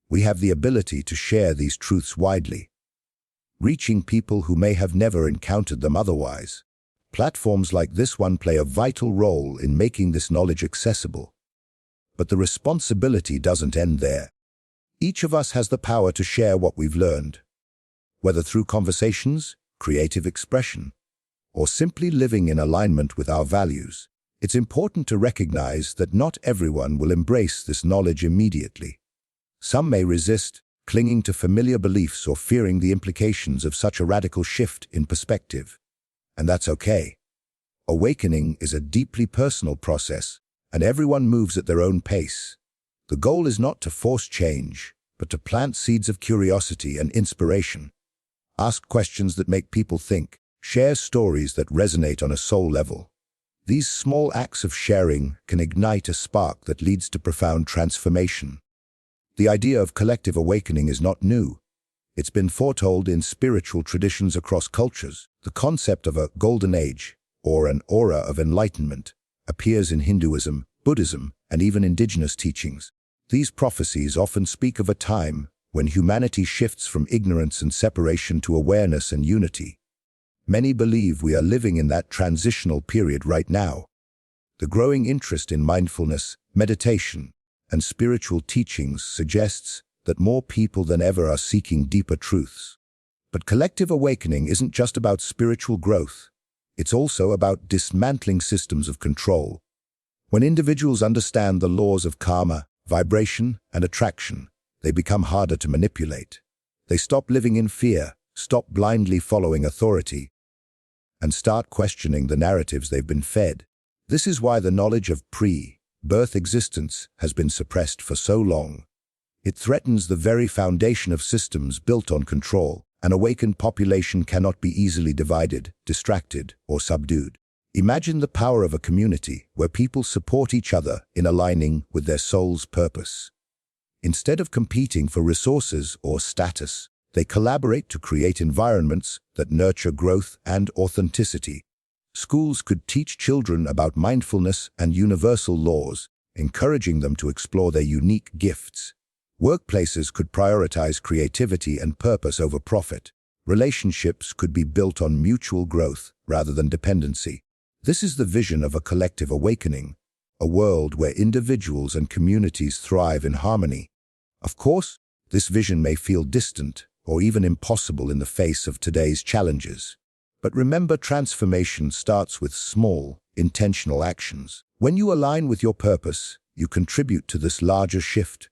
we have the ability to share these truths widely, reaching people who may have never encountered them otherwise. Platforms like this one play a vital role in making this knowledge accessible. But the responsibility doesn't end there. Each of us has the power to share what we've learned, whether through conversations, creative expression, or simply living in alignment with our values. It's important to recognize that not everyone will embrace this knowledge immediately. Some may resist, clinging to familiar beliefs or fearing the implications of such a radical shift in perspective. And that's okay. Awakening is a deeply personal process, and everyone moves at their own pace. The goal is not to force change, but to plant seeds of curiosity and inspiration. Ask questions that make people think, share stories that resonate on a soul level. These small acts of sharing can ignite a spark that leads to profound transformation. The idea of collective awakening is not new. It's been foretold in spiritual traditions across cultures. The concept of a golden age, or an aura of enlightenment, appears in Hinduism, Buddhism, and even indigenous teachings. These prophecies often speak of a time when humanity shifts from ignorance and separation to awareness and unity. Many believe we are living in that transitional period right now. The growing interest in mindfulness, meditation, and spiritual teachings suggests that more people than ever are seeking deeper truths. But collective awakening isn't just about spiritual growth. It's also about dismantling systems of control. When individuals understand the laws of karma, vibration, and attraction, they become harder to manipulate. They stop living in fear, stop blindly following authority, and start questioning the narratives they've been fed. This is why the knowledge of pre-birth existence has been suppressed for so long. It threatens the very foundation of systems built on control. An awakened population cannot be easily divided, distracted, or subdued. Imagine the power of a community where people support each other in aligning with their soul's purpose. Instead of competing for resources or status, they collaborate to create environments that nurture growth and authenticity. Schools could teach children about mindfulness and universal laws, encouraging them to explore their unique gifts. Workplaces could prioritize creativity and purpose over profit. Relationships could be built on mutual growth rather than dependency. This is the vision of a collective awakening, a world where individuals and communities thrive in harmony. Of course, this vision may feel distant or even impossible in the face of today's challenges. But remember, transformation starts with small, intentional actions. When you align with your purpose, you contribute to this larger shift.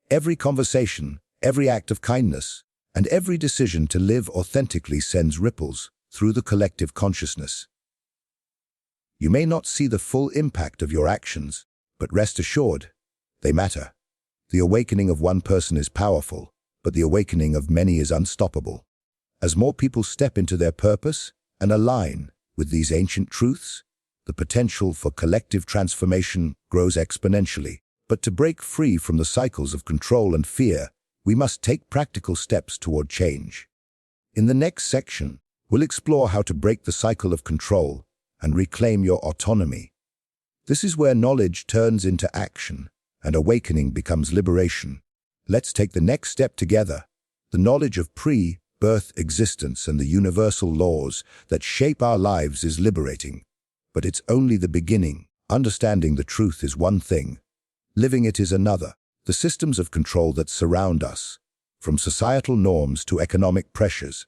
Every conversation, every act of kindness, and every decision to live authentically sends ripples through the collective consciousness. You may not see the full impact of your actions, but rest assured, they matter. The awakening of one person is powerful, but the awakening of many is unstoppable. As more people step into their purpose and align with these ancient truths, the potential for collective transformation grows exponentially. But to break free from the cycles of control and fear, we must take practical steps toward change. In the next section, we'll explore how to break the cycle of control and reclaim your autonomy. This is where knowledge turns into action and awakening becomes liberation. Let's take the next step together. The knowledge of pre-birth existence and the universal laws that shape our lives is liberating. But it's only the beginning. Understanding the truth is one thing. Living it is another. The systems of control that surround us, from societal norms to economic pressures,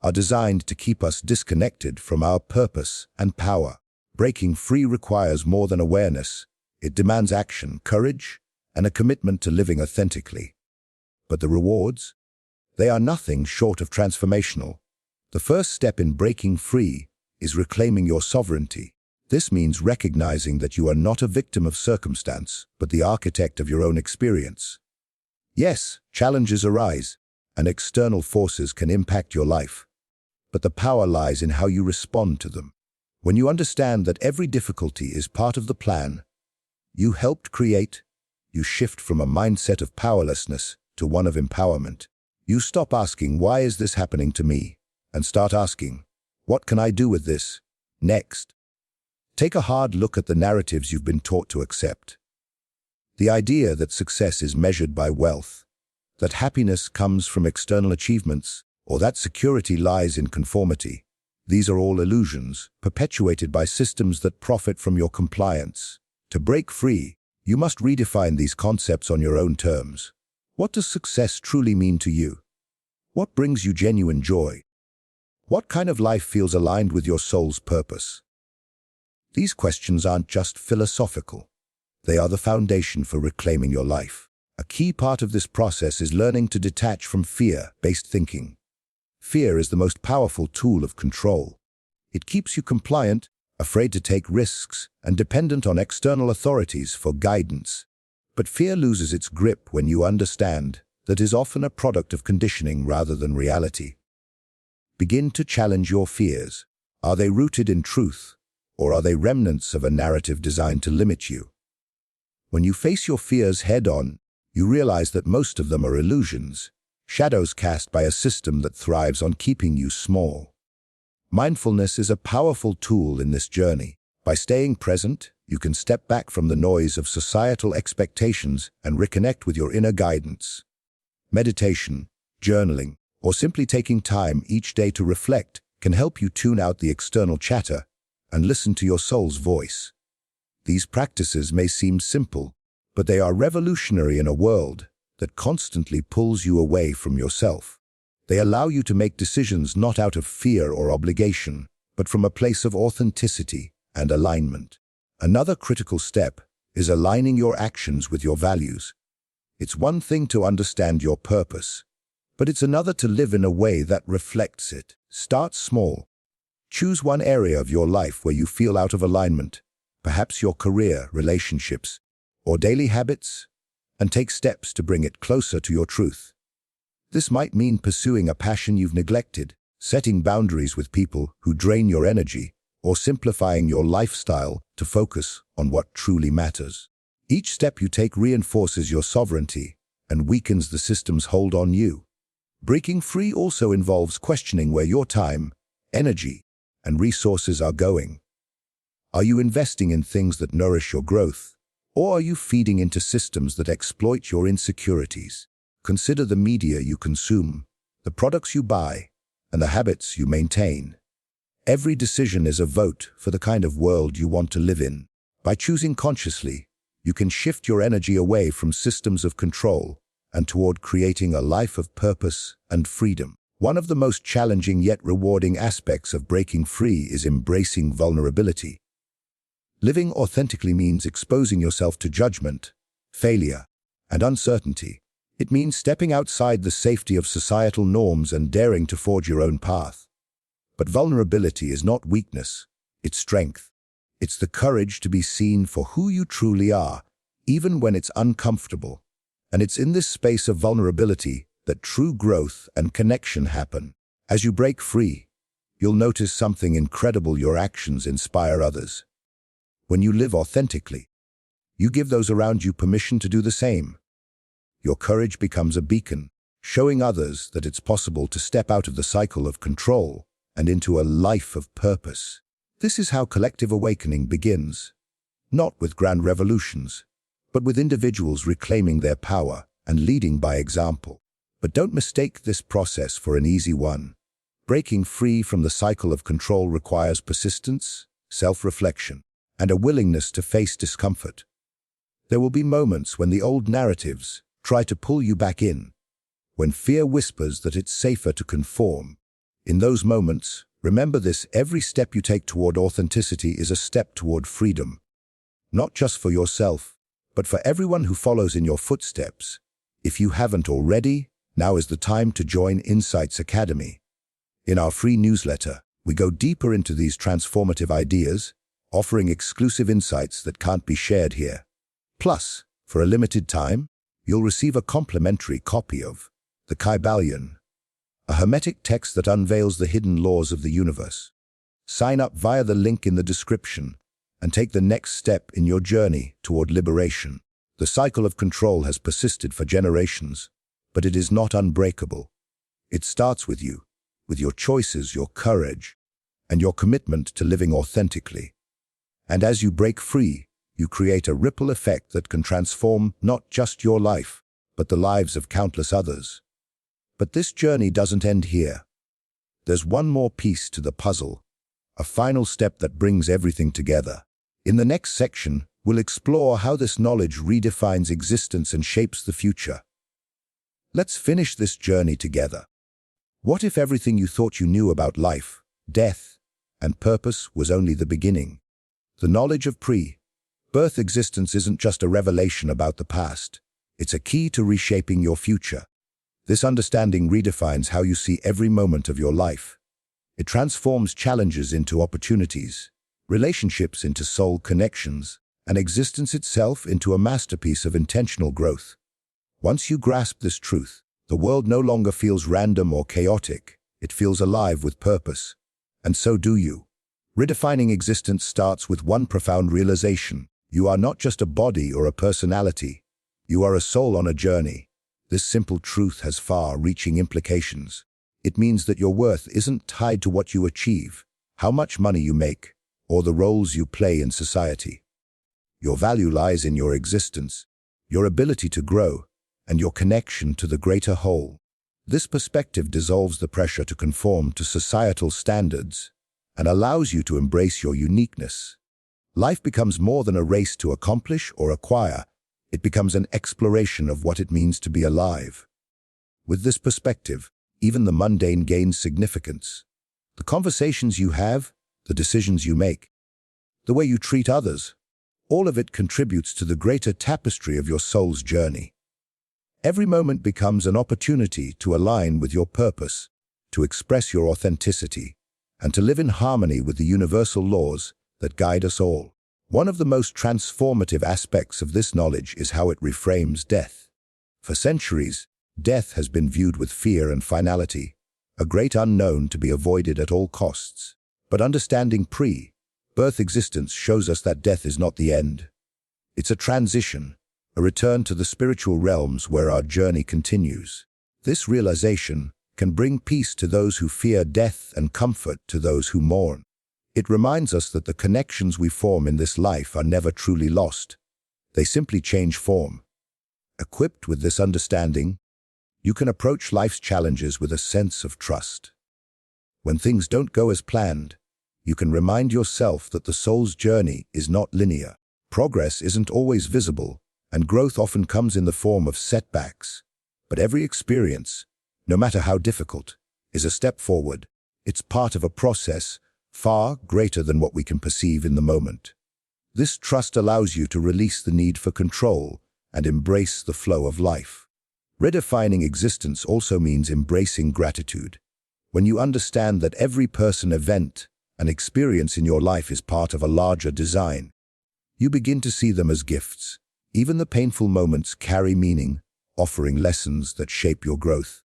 are designed to keep us disconnected from our purpose and power. Breaking free requires more than awareness. It demands action, courage, and a commitment to living authentically. But the rewards? They are nothing short of transformational. The first step in breaking free is reclaiming your sovereignty. This means recognizing that you are not a victim of circumstance, but the architect of your own experience. Yes, challenges arise, and external forces can impact your life. But the power lies in how you respond to them. When you understand that every difficulty is part of the plan you helped create, you shift from a mindset of powerlessness to one of empowerment. You stop asking, "Why is this happening to me?" and start asking, "What can I do with this next?" Take a hard look at the narratives you've been taught to accept. The idea that success is measured by wealth, that happiness comes from external achievements, or that security lies in conformity. These are all illusions, perpetuated by systems that profit from your compliance. To break free, you must redefine these concepts on your own terms. What does success truly mean to you? What brings you genuine joy? What kind of life feels aligned with your soul's purpose? These questions aren't just philosophical. They are the foundation for reclaiming your life. A key part of this process is learning to detach from fear-based thinking. Fear is the most powerful tool of control. It keeps you compliant, afraid to take risks, and dependent on external authorities for guidance. But fear loses its grip when you understand that it is often a product of conditioning rather than reality. Begin to challenge your fears. Are they rooted in truth, or are they remnants of a narrative designed to limit you? When you face your fears head-on, you realize that most of them are illusions, shadows cast by a system that thrives on keeping you small. Mindfulness is a powerful tool in this journey. By staying present, you can step back from the noise of societal expectations and reconnect with your inner guidance. Meditation, journaling, or simply taking time each day to reflect can help you tune out the external chatter and listen to your soul's voice. These practices may seem simple, but they are revolutionary in a world that constantly pulls you away from yourself. They allow you to make decisions not out of fear or obligation, but from a place of authenticity and alignment. Another critical step is aligning your actions with your values. It's one thing to understand your purpose, but it's another to live in a way that reflects it. Start small. Choose one area of your life where you feel out of alignment, perhaps your career, relationships, or daily habits, and take steps to bring it closer to your truth. This might mean pursuing a passion you've neglected, setting boundaries with people who drain your energy, or simplifying your lifestyle to focus on what truly matters. Each step you take reinforces your sovereignty and weakens the system's hold on you. Breaking free also involves questioning where your time, energy, and resources are going. Are you investing in things that nourish your growth, or are you feeding into systems that exploit your insecurities? Consider the media you consume, the products you buy, and the habits you maintain. Every decision is a vote for the kind of world you want to live in. By choosing consciously, you can shift your energy away from systems of control and toward creating a life of purpose and freedom. One of the most challenging yet rewarding aspects of breaking free is embracing vulnerability. Living authentically means exposing yourself to judgment, failure, and uncertainty. It means stepping outside the safety of societal norms and daring to forge your own path. But vulnerability is not weakness, it's strength. It's the courage to be seen for who you truly are, even when it's uncomfortable. And it's in this space of vulnerability that true growth and connection happen. As you break free, you'll notice something incredible: your actions inspire others. When you live authentically, you give those around you permission to do the same. Your courage becomes a beacon, showing others that it's possible to step out of the cycle of control and into a life of purpose. This is how collective awakening begins, not with grand revolutions, but with individuals reclaiming their power and leading by example. But don't mistake this process for an easy one. Breaking free from the cycle of control requires persistence, self-reflection, and a willingness to face discomfort. There will be moments when the old narratives try to pull you back in, when fear whispers that it's safer to conform. In those moments, remember this: every step you take toward authenticity is a step toward freedom. Not just for yourself, but for everyone who follows in your footsteps. If you haven't already, now is the time to join Insights Academy. In our free newsletter, we go deeper into these transformative ideas, offering exclusive insights that can't be shared here. Plus, for a limited time, you'll receive a complimentary copy of The Kybalion, a hermetic text that unveils the hidden laws of the universe. Sign up via the link in the description and take the next step in your journey toward liberation. The cycle of control has persisted for generations, but it is not unbreakable. It starts with you, with your choices, your courage, and your commitment to living authentically. And as you break free, you create a ripple effect that can transform not just your life, but the lives of countless others. But this journey doesn't end here. There's one more piece to the puzzle, a final step that brings everything together. In the next section, we'll explore how this knowledge redefines existence and shapes the future. Let's finish this journey together. What if everything you thought you knew about life, death, and purpose was only the beginning? The knowledge of pre-birth existence isn't just a revelation about the past. It's a key to reshaping your future. This understanding redefines how you see every moment of your life. It transforms challenges into opportunities, relationships into soul connections, and existence itself into a masterpiece of intentional growth. Once you grasp this truth, the world no longer feels random or chaotic. It feels alive with purpose. And so do you. Redefining existence starts with one profound realization: you are not just a body or a personality. You are a soul on a journey. This simple truth has far-reaching implications. It means that your worth isn't tied to what you achieve, how much money you make, or the roles you play in society. Your value lies in your existence, your ability to grow, and your connection to the greater whole. This perspective dissolves the pressure to conform to societal standards and allows you to embrace your uniqueness. Life becomes more than a race to accomplish or acquire. It becomes an exploration of what it means to be alive. With this perspective, even the mundane gains significance. The conversations you have, the decisions you make, the way you treat others, all of it contributes to the greater tapestry of your soul's journey. Every moment becomes an opportunity to align with your purpose, to express your authenticity, and to live in harmony with the universal laws that guide us all. One of the most transformative aspects of this knowledge is how it reframes death. For centuries, death has been viewed with fear and finality, a great unknown to be avoided at all costs. But understanding pre-birth existence shows us that death is not the end. It's a transition, a return to the spiritual realms where our journey continues. This realization can bring peace to those who fear death and comfort to those who mourn. It reminds us that the connections we form in this life are never truly lost. They simply change form. Equipped with this understanding, you can approach life's challenges with a sense of trust. When things don't go as planned, you can remind yourself that the soul's journey is not linear. Progress isn't always visible, and growth often comes in the form of setbacks. But every experience, no matter how difficult, is a step forward. It's part of a process far greater than what we can perceive in the moment. This trust allows you to release the need for control and embrace the flow of life. Redefining existence also means embracing gratitude. When you understand that every person, event, and experience in your life is part of a larger design, you begin to see them as gifts. Even the painful moments carry meaning, offering lessons that shape your growth.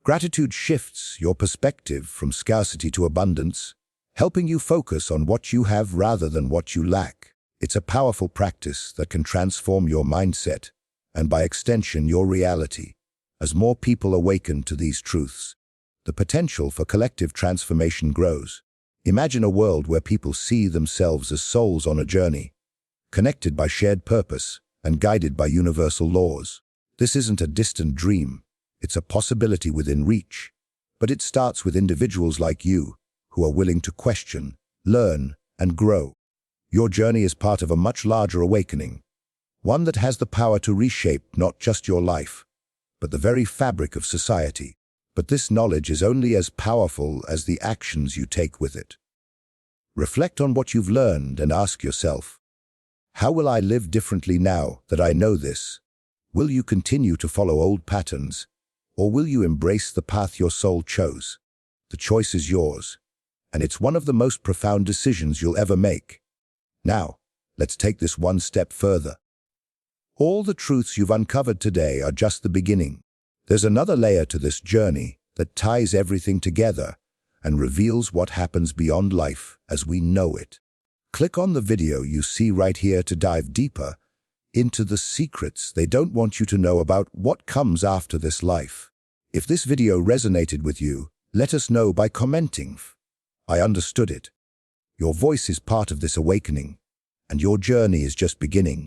Gratitude shifts your perspective from scarcity to abundance, helping you focus on what you have rather than what you lack. It's a powerful practice that can transform your mindset and, by extension, your reality. As more people awaken to these truths, the potential for collective transformation grows. Imagine a world where people see themselves as souls on a journey, connected by shared purpose and guided by universal laws. This isn't a distant dream, it's a possibility within reach. But it starts with individuals like you, who are willing to question, learn, and grow. Your journey is part of a much larger awakening, one that has the power to reshape not just your life, but the very fabric of society. But this knowledge is only as powerful as the actions you take with it. Reflect on what you've learned and ask yourself, how will I live differently now that I know this? Will you continue to follow old patterns, or will you embrace the path your soul chose? The choice is yours, and it's one of the most profound decisions you'll ever make. Now, let's take this one step further. All the truths you've uncovered today are just the beginning. There's another layer to this journey that ties everything together and reveals what happens beyond life as we know it. Click on the video you see right here to dive deeper into the secrets they don't want you to know about what comes after this life. If this video resonated with you, let us know by commenting. I understood it. Your voice is part of this awakening, and your journey is just beginning.